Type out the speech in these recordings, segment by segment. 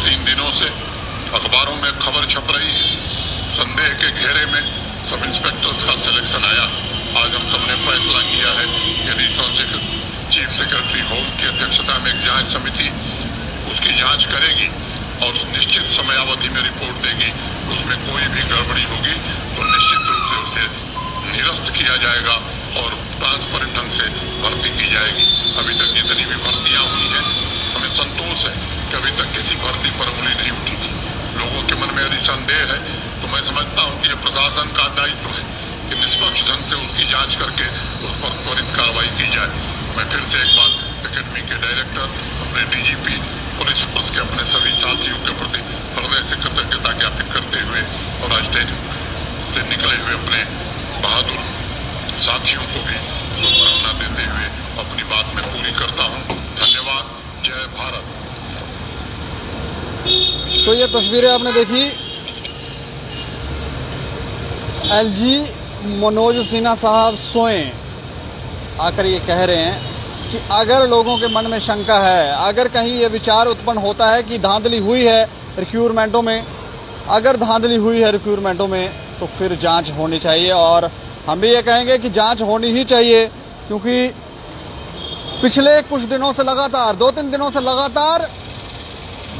2-3 दिनों से अखबारों में खबर छप रही है, संदेह के घेरे में सब इंस्पेक्टर्स का सिलेक्शन आया। आज हम सबने फैसला किया है कि एडिशनल चीफ सेक्रेटरी होम की अध्यक्षता में एक जांच समिति उसकी जांच करेगी और निश्चित समयावधि में रिपोर्ट देगी। उसमें कोई भी गड़बड़ी होगी तो निश्चित रूप से उसे निरस्त किया जाएगा और ट्रांसपेरेंट ढंग से भर्ती की जाएगी। अभी तक जितनी भी भर्तियां हुई हैं, हमें संतोष है कि अभी तक किसी भर्ती पर उंगली नहीं उठी थी। लोगों के मन में यदि संदेह है तो मैं समझता हूं कि यह प्रशासन का दायित्व है कि निष्पक्ष ढंग से उसकी जांच करके उस पर त्वरित कार्रवाई की जाए। मैं फिर से एक बार एकेडमी के डायरेक्टर, अपने डीजीपी, पुलिस फोर्स के अपने सभी साथियों के प्रति हृदय से कृतज्ञता ज्ञापित करते हुए और आज से निकले हुए अपने बहादुर साथियों को भी शुभकामना देते हुए अपनी बात में पूरी करता हूं। धन्यवाद। जय भारत। तो ये तस्वीरें आपने देखी, एलजी मनोज सिन्हा साहब स्वयं आकर ये कह रहे हैं कि अगर लोगों के मन में शंका है, अगर कहीं ये विचार उत्पन्न होता है कि धांधली हुई है रिक्रूटमेंटों में, अगर धांधली हुई है रिक्रूटमेंटों में, तो फिर जांच होनी चाहिए। और हम भी ये कहेंगे कि जांच होनी ही चाहिए, क्योंकि पिछले कुछ दिनों से लगातार 2-3 दिनों से लगातार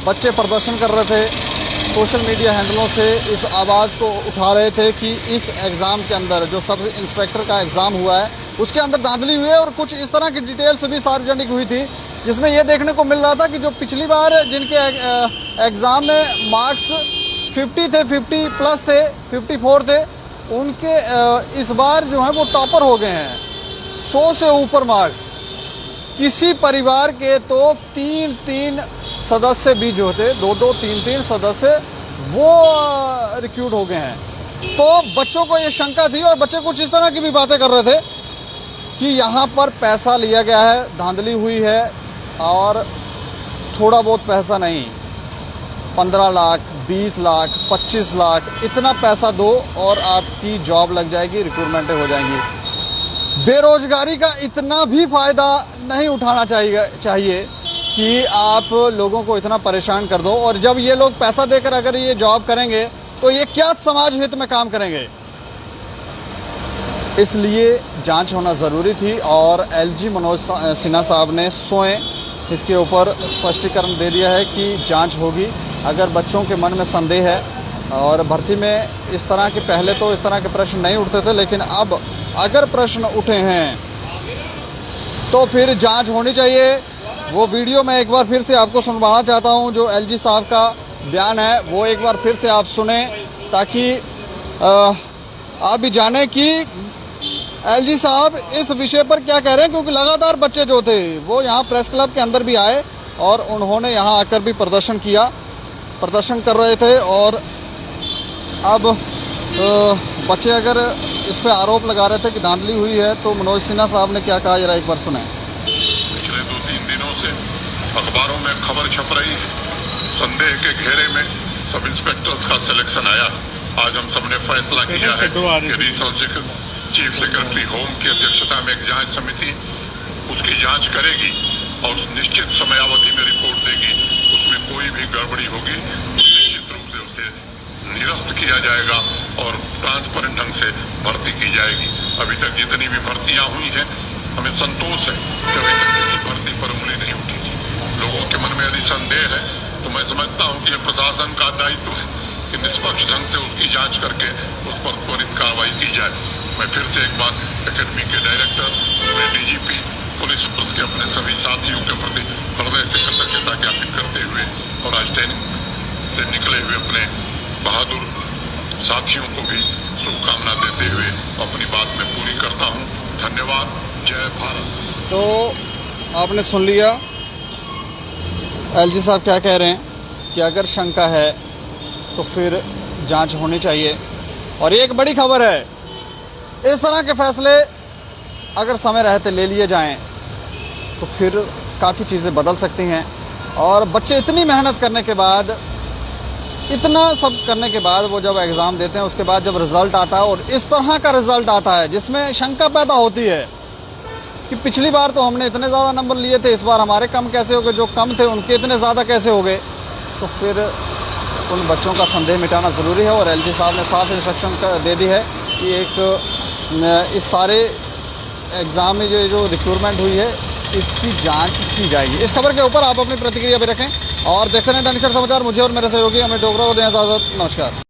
बच्चे प्रदर्शन कर रहे थे, सोशल मीडिया हैंडलों से इस आवाज़ को उठा रहे थे कि इस एग्ज़ाम के अंदर, जो सब इंस्पेक्टर का एग्ज़ाम हुआ है, उसके अंदर धांधली हुई है। और कुछ इस तरह की डिटेल्स भी सार्वजनिक हुई थी, जिसमें यह देखने को मिल रहा था कि जो पिछली बार जिनके एग्ज़ाम में मार्क्स 50 थे, 50 प्लस थे, 54 थे, उनके इस बार जो है वो टॉपर हो गए हैं। 100 से ऊपर मार्क्स। किसी परिवार के तो 3-3 सदस्य भी जो थे, 2-2, 3-3 सदस्य, वो रिक्रूट हो गए हैं। तो बच्चों को ये शंका थी और बच्चे कुछ इस तरह की भी बातें कर रहे थे कि यहाँ पर पैसा लिया गया है, धांधली हुई है और थोड़ा बहुत पैसा नहीं, 15 लाख, 20 लाख, 25 लाख, इतना पैसा दो और आपकी जॉब लग जाएगी, रिक्रूटमेंटें हो जाएंगी। बेरोजगारी का इतना भी फायदा नहीं उठाना चाहिए कि आप लोगों को इतना परेशान कर दो। और जब ये लोग पैसा देकर अगर ये जॉब करेंगे तो ये क्या समाज हित में काम करेंगे। इसलिए जांच होना जरूरी थी और एलजी मनोज सिन्हा साहब ने स्वयं इसके ऊपर स्पष्टीकरण दे दिया है कि जांच होगी। अगर बच्चों के मन में संदेह है, और भर्ती में इस तरह के, पहले तो इस तरह के प्रश्न नहीं उठते थे, लेकिन अब अगर प्रश्न उठे हैं तो फिर जांच होनी चाहिए। वो वीडियो मैं एक बार फिर से आपको सुनवाना चाहता हूं, जो एलजी साहब का बयान है वो एक बार फिर से आप सुने, ताकि आप भी जाने कि एलजी साहब इस विषय पर क्या कह रहे हैं। क्योंकि लगातार बच्चे जो थे वो यहाँ प्रेस क्लब के अंदर भी आए और उन्होंने यहाँ आकर भी प्रदर्शन कर रहे थे। और अब बच्चे अगर इस पे आरोप लगा रहे थे कि धांधली हुई है, तो मनोज सिन्हा साहब ने क्या कहा, जरा एक बार सुने। पिछले 2-3 दिनों से अखबारों में खबर छप रही है, संदेह के घेरे में सब इंस्पेक्टर्स का सिलेक्शन आया। आज हम सबने फैसला किया है कि एडिशनल चीफ सेक्रेटरी होम की अध्यक्षता में एक जांच समिति उसकी जांच करेगी और निश्चित समयावधि में रिपोर्ट देगी। उसमें कोई भी गड़बड़ी होगी तो निश्चित रूप से उसे निरस्त किया जाएगा और ट्रांसपेरेंट ढंग से भर्ती की जाएगी। अभी तक जितनी भी भर्तियां हुई हैं, हमें संतोष है कि अभी तक किसी भर्ती पर उंगली नहीं उठी थी। लोगों के मन में यदि संदेह है तो मैं समझता हूं कि यह प्रशासन का दायित्व है कि निष्पक्ष ढंग से उसकी जांच करके उस पर त्वरित कार्रवाई की जाए। मैं फिर से एक बार एकेडमी के डायरेक्टर, अपने डीजीपी, पुलिस फोर्स के अपने सभी साथियों के प्रति हृदय से कृतज्ञता ज्ञापित करते हुए और आज से निकले हुए अपने बहादुर साथियों को भी शुभकामना देते हुए अपनी बात में पूरी करता हूं। धन्यवाद। जय भारत। तो आपने सुन लिया एलजी साहब क्या कह रहे हैं कि अगर शंका है तो फिर जांच होनी चाहिए। और ये एक बड़ी खबर है, इस तरह के फैसले अगर समय रहते ले लिए जाएं तो फिर काफ़ी चीज़ें बदल सकती हैं। और बच्चे इतनी मेहनत करने के बाद, इतना सब करने के बाद वो जब एग्ज़ाम देते हैं, उसके बाद जब रिज़ल्ट आता है और इस तरह का रिज़ल्ट आता है जिसमें शंका पैदा होती है कि पिछली बार तो हमने इतने ज़्यादा नंबर लिए थे, इस बार हमारे कम कैसे हो गए, जो कम थे उनके इतने ज़्यादा कैसे हो गए। तो फिर उन बच्चों का संदेह मिटाना ज़रूरी है। और एलजी साहब ने साफ इंस्ट्रक्शन दे दी है कि इस सारे एग्ज़ाम में जो रिक्रूटमेंट हुई है इसकी जांच की जाएगी। इस खबर के ऊपर आप अपनी प्रतिक्रिया भी रखें और देखते रहें दैनिक समाचार। मुझे और मेरे सहयोगी अमित डोगरा को दें इजाज़त। नमस्कार।